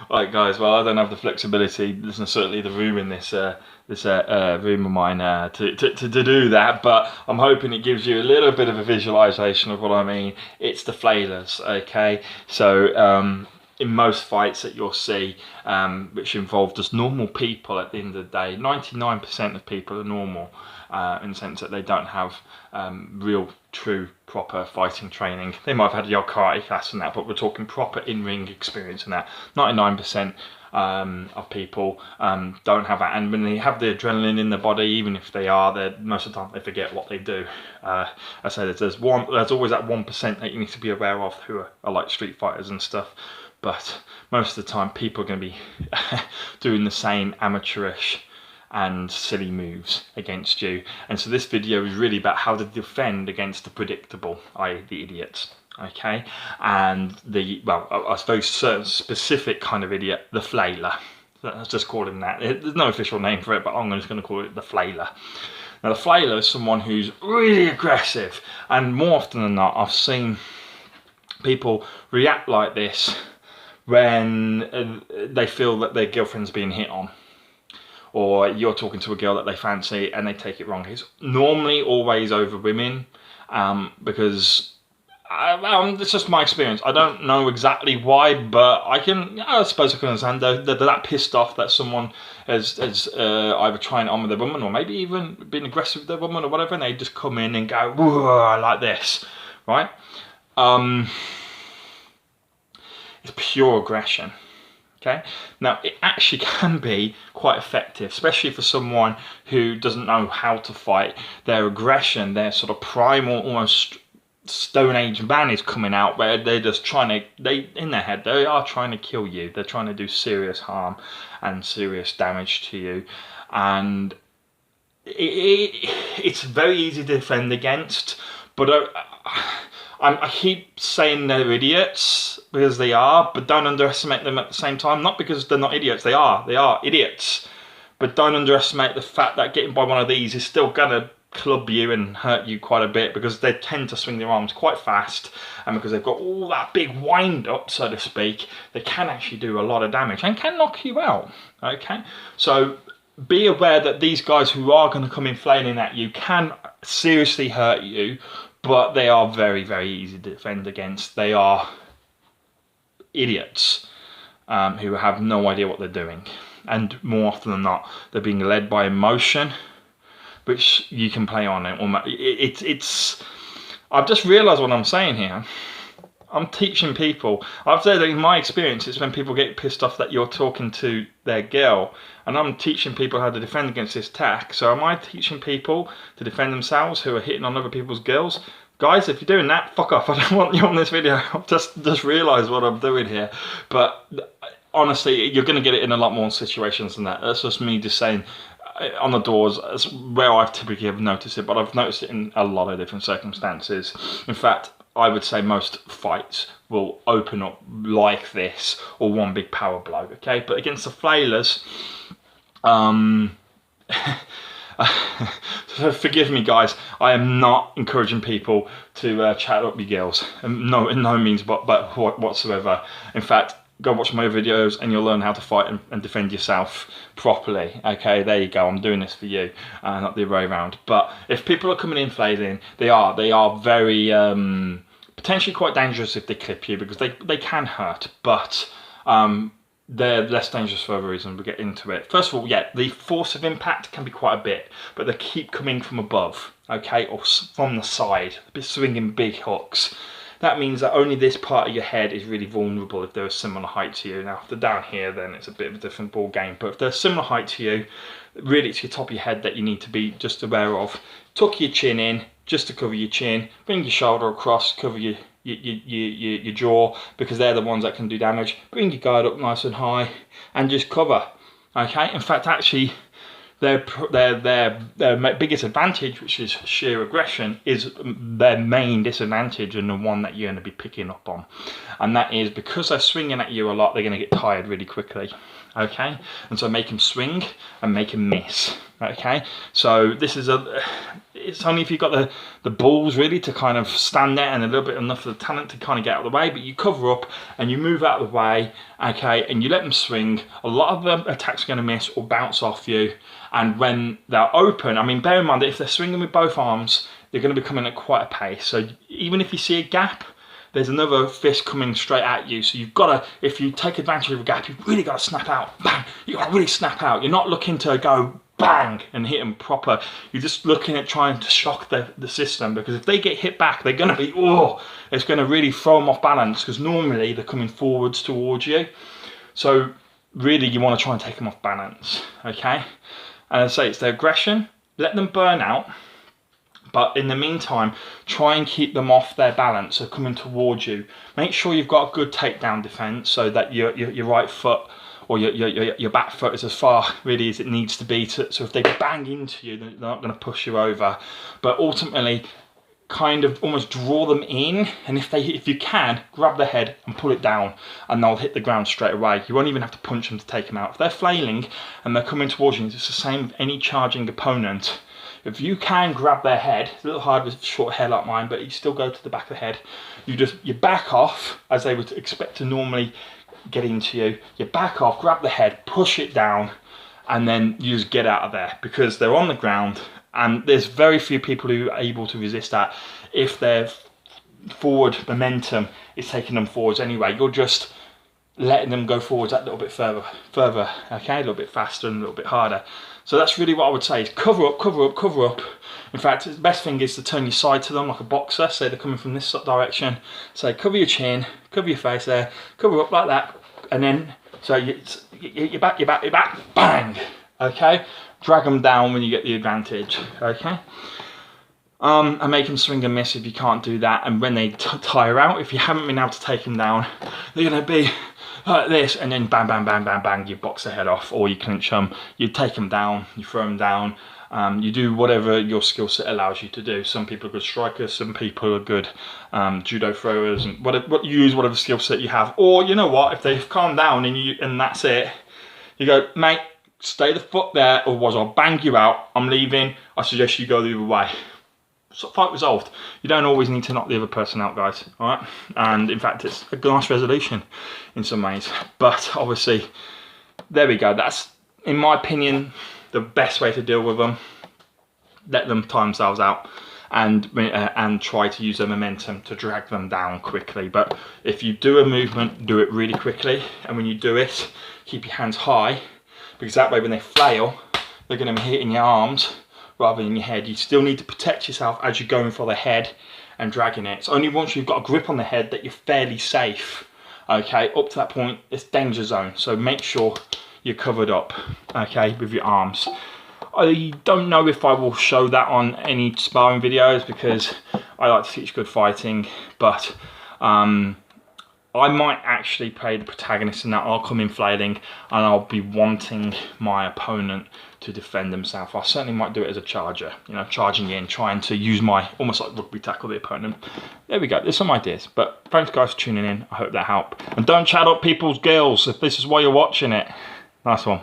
Right, guys. Well, I don't have the flexibility. There's certainly the room in this room of mine to do that. But I'm hoping it gives you a little bit of a visualization of what I mean. It's the flailers, okay? So in most fights that you'll see, which involve just normal people at the end of the day, 99% of people are normal in the sense that they don't have real, true, proper fighting training. They might have had your karate class and that, but we're talking proper in-ring experience and that. 99% of people don't have that, and when they have the adrenaline in their body, even if they are, most of the time they forget what they do. I say there's always that 1% that you need to be aware of who are like street fighters and stuff. But most of the time people are going to be doing the same amateurish and silly moves against you. And so this video is really about how to defend against the predictable, i.e. the idiots. Okay, and I suppose certain specific kind of idiot, the flailer. Let's just call him that. There's no official name for it, but I'm just going to call it the flailer. Now the flailer is someone who's really aggressive, and more often than not I've seen people react like this when they feel that their girlfriend's being hit on, or you're talking to a girl that they fancy and they take it wrong. It's normally always over women, because it's just my experience. I don't know exactly why, but I suppose I can understand they're that pissed off that someone has either trying it on with their woman, or maybe even been aggressive with their woman or whatever, and they just come in and go, whoa, like this, right? It's pure aggression. Okay, now it actually can be quite effective, especially for someone who doesn't know how to fight. Their aggression, their sort of primal, almost Stone Age man is coming out, where they're just in their head, they are trying to kill you. They're trying to do serious harm and serious damage to you. And it's very easy to defend against, but I keep saying they're idiots, because they are, but don't underestimate them at the same time. Not because they're not idiots, they are idiots. But don't underestimate the fact that getting by one of these is still gonna club you and hurt you quite a bit, because they tend to swing their arms quite fast, and because they've got all that big wind up, so to speak, they can actually do a lot of damage and can knock you out. Okay, so be aware that these guys who are going to come in flailing at you can seriously hurt you, but they are very, very easy to defend against. They are idiots who have no idea what they're doing, and more often than not they're being led by emotion, which you can play on it. I've just realised what I'm saying here. I'm teaching people. I've said that in my experience, it's when people get pissed off that you're talking to their girl, and I'm teaching people how to defend against this attack. So am I teaching people to defend themselves who are hitting on other people's girls? Guys, if you're doing that, fuck off. I don't want you on this video. I've just realised what I'm doing here. But honestly, you're going to get it in a lot more situations than that. That's just me just saying, on the doors, that's where I typically have noticed it, but I've noticed it in a lot of different circumstances. In fact, I would say most fights will open up like this, or one big power blow, okay? But against the flailers, forgive me guys, I am not encouraging people to chat up your girls, no, in no means but whatsoever. In fact, go watch my videos and you'll learn how to fight and defend yourself properly. Okay, there you go. I'm doing this for you, not the other way around. But if people are coming in flailing, they are very potentially quite dangerous if they clip you, because they can hurt, but they're less dangerous for other reasons. We'll get into it. First of all, yeah, the force of impact can be quite a bit, but they keep coming from above, okay, or from the side, swinging big hooks. That means that only this part of your head is really vulnerable if they're a similar height to you. Now, if they're down here, then it's a bit of a different ball game. But if they're a similar height to you, really it's your top of your head that you need to be just aware of. Tuck your chin in, just to cover your chin. Bring your shoulder across, cover your jaw, because they're the ones that can do damage. Bring your guard up nice and high, and just cover. Okay. In fact, actually, their biggest advantage, which is sheer aggression, is their main disadvantage, and the one that you're going to be picking up on. And that is because they're swinging at you a lot, they're going to get tired really quickly. Okay, and so make them swing and make them miss. Okay, so this is it's only if you've got the balls really to kind of stand there and a little bit enough of the talent to kind of get out of the way, but you cover up and you move out of the way, okay, and you let them swing. A lot of the attacks are going to miss or bounce off you, and when they're open, I mean, bear in mind that if they're swinging with both arms, they're going to be coming at quite a pace. So even if you see a gap, there's another fist coming straight at you. So you've got to, if you take advantage of a gap, you've really got to snap out. Bang! You've got to really snap out. You're not looking to go bang and hit them proper. You're just looking at trying to shock the system, because if they get hit back, they're going to be, oh, it's going to really throw them off balance, because normally they're coming forwards towards you. So really you want to try and take them off balance, okay? And as I say, it's their aggression. Let them burn out. But in the meantime, try and keep them off their balance, so coming towards you. Make sure you've got a good takedown defense, so that your right foot or your back foot is as far really as it needs to be. So if they bang into you, they're not going to push you over. But ultimately, kind of almost draw them in, and if you can, grab the head and pull it down, and they'll hit the ground straight away. You won't even have to punch them to take them out. If they're flailing and they're coming towards you, it's the same with any charging opponent. If you can grab their head, it's a little hard with short hair like mine, but you still go to the back of the head. You back off, as they would expect to normally get into you. You back off, grab the head, push it down, and then you just get out of there, because they're on the ground, and there's very few people who are able to resist that. If their forward momentum is taking them forwards anyway, you're just letting them go forwards that little bit further, okay, a little bit faster and a little bit harder. So that's really what I would say, is cover up, cover up, cover up. In fact, the best thing is to turn your side to them like a boxer. Say they're coming from this direction. Say cover your chin, cover your face there, cover up like that. And then, so you're back, bang, okay? Drag them down when you get the advantage, okay? And make them swing and miss if you can't do that. And when they tire out, if you haven't been able to take them down, they're going to be like this, and then bang, bang, bang, bang, bang, you box their head off, or you clinch them, you take them down, you throw them down, you do whatever your skill set allows you to do. Some people are good strikers, some people are good judo throwers, and use whatever skill set you have. Or you know what, if they've calmed down and that's it, you go, mate, stay the foot there, otherwise I'll bang you out, I'm leaving, I suggest you go the other way. So fight resolved. You don't always need to knock the other person out, guys, all right? And in fact, it's a nice resolution in some ways. But obviously, there we go. That's, in my opinion, the best way to deal with them. Let them tire themselves out and try to use their momentum to drag them down quickly. But if you do a movement, do it really quickly. And when you do it, keep your hands high, because that way when they flail, they're going to be hitting your arms rather than your head. You still need to protect yourself as you're going for the head and dragging it. It's only once you've got a grip on the head that you're fairly safe, okay? Up to that point, it's danger zone. So make sure you're covered up, okay, with your arms. I don't know if I will show that on any sparring videos, because I like to teach good fighting, but I might actually play the protagonist in that. I'll come in flailing and I'll be wanting my opponent to defend themselves. I certainly might do it as a charger, you know, charging in, trying to use my, almost like rugby tackle the opponent. There we go, there's some ideas. But thanks guys for tuning in, I hope that helped. And don't chat up people's girls if this is why you're watching it. Nice one.